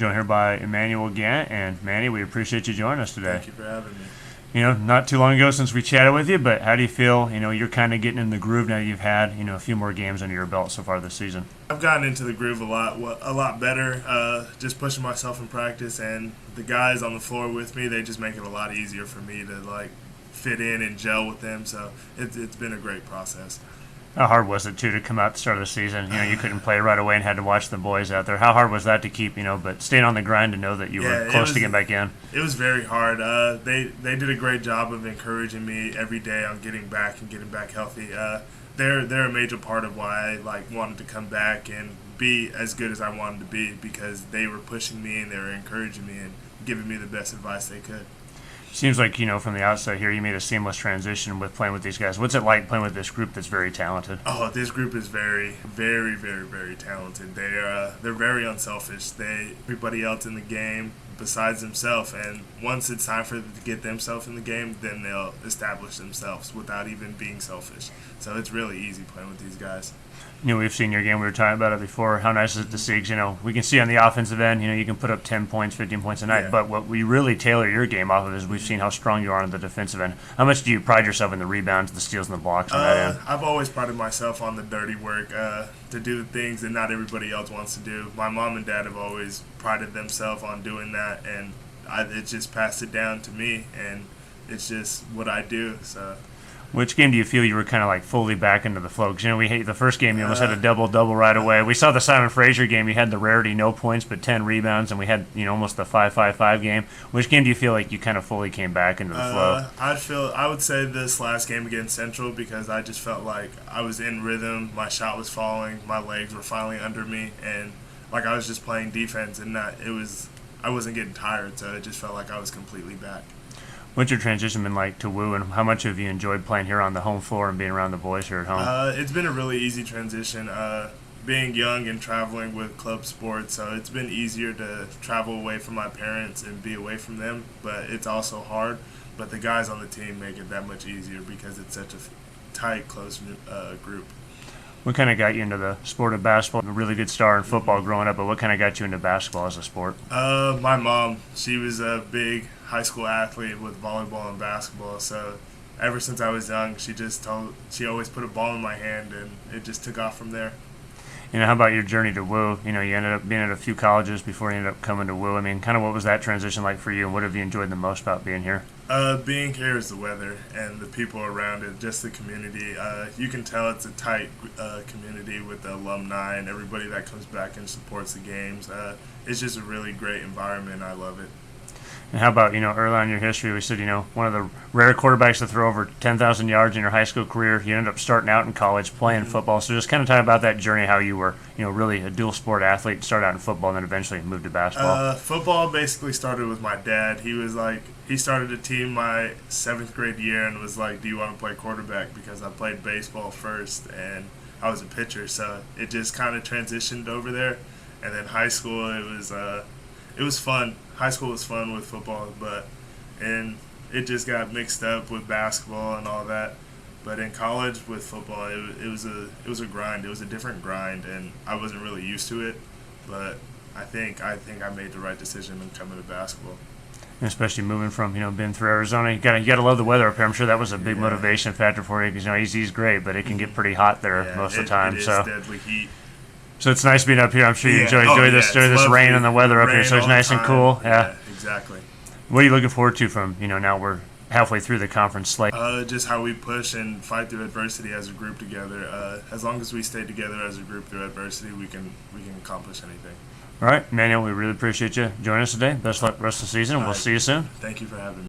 Joined here by Emanuel Gant, and Manny, we appreciate you joining us today. Thank you for having me. Not too long ago since we chatted with you, but how do you feel? You're kind of getting in the groove now that you've had, a few more games under your belt so far this season. I've gotten into the groove a lot better. Just pushing myself in practice, and the guys on the floor with me, they just make it a lot easier for me to fit in and gel with them. So it's been a great process. How hard was it too to come out at the start of the season? You couldn't play right away and had to watch the boys out there. How hard was that to keep, but staying on the grind to know that you were close to getting back in? It was very hard. They did a great job of encouraging me every day on getting back and getting back healthy. They're a major part of why I wanted to come back and be as good as I wanted to be, because they were pushing me and they were encouraging me and giving me the best advice they could. Seems like, from the outside here, you made a seamless transition with playing with these guys. What's it like playing with this group that's very talented? Oh, this group is very, very, very, very talented. They're very unselfish. Everybody else in the game besides themselves, and once it's time for them to get themselves in the game, then they'll establish themselves without even being selfish. So it's really easy playing with these guys. We've seen your game. We were talking about it before. How nice is it to see? 'Cause, we can see on the offensive end, you can put up 10 points, 15 points a night. Yeah. But what we really tailor your game off of is we've seen how strong you are on the defensive end. How much do you pride yourself in the rebounds, the steals, and the blocks on that end? I've always prided myself on the dirty work, to do the things that not everybody else wants to do. My mom and dad have always prided themselves on doing that, and it just passed it down to me, and it's just what I do. So. Which game do you feel you were kind of fully back into the flow? Because, we hate the first game, you almost had a double-double right away. We saw the Simon Fraser game. You had the rarity, no points, but 10 rebounds, and we had, almost the 5-5-5 game. Which game do you feel like you kind of fully came back into the flow? I would say this last game against Central, because I just felt like I was in rhythm. My shot was falling. My legs were finally under me, and I was just playing defense, and I wasn't getting tired, so it just felt like I was completely back. What's your transition been like to Woo, and how much have you enjoyed playing here on the home floor and being around the boys here at home? It's been a really easy transition. Being young and traveling with club sports, so it's been easier to travel away from my parents and be away from them, but it's also hard. But the guys on the team make it that much easier because it's such a tight, close group. What kind of got you into the sport of basketball? A really good star in football growing up, but what kind of got you into basketball as a sport? My mom, she was a big high school athlete with volleyball and basketball, so ever since I was young, she always put a ball in my hand, and it just took off from there. How about your journey to Woo? You ended up being at a few colleges before you ended up coming to Woo. Kind of what was that transition like for you, and what have you enjoyed the most about being here? Being here is the weather and the people around it, just the community. You can tell it's a tight community with the alumni and everybody that comes back and supports the games. It's just a really great environment. I love it. And how about, early on in your history, we said, one of the rare quarterbacks to throw over 10,000 yards in your high school career. You ended up starting out in college playing football. So just kind of talk about that journey, how you were, really a dual sport athlete, started out in football and then eventually moved to basketball. Football basically started with my dad. He started a team my 7th grade year and was like, do you want to play quarterback? Because I played baseball first and I was a pitcher. So it just kind of transitioned over there. And then high school, it was fun. High school was fun with football, and it just got mixed up with basketball and all that. But in college with football, it was a grind. It was a different grind, and I wasn't really used to it. But I think I made the right decision in coming to basketball. And especially moving from being through Arizona, you gotta love the weather up here. I'm sure that was a big motivation factor for you, because AZ's great, but it can get pretty hot there most of the time. It is deadly heat. So it's nice being up here. I'm sure you enjoy this rain and the weather up here. So it's nice and cool. Yeah, exactly. What are you looking forward to from now we're halfway through the conference slate? Just how we push and fight through adversity as a group together. As long as we stay together as a group through adversity, we can accomplish anything. All right, Manuel, we really appreciate you joining us today. Best luck rest of the season. We'll see you soon. Thank you for having me.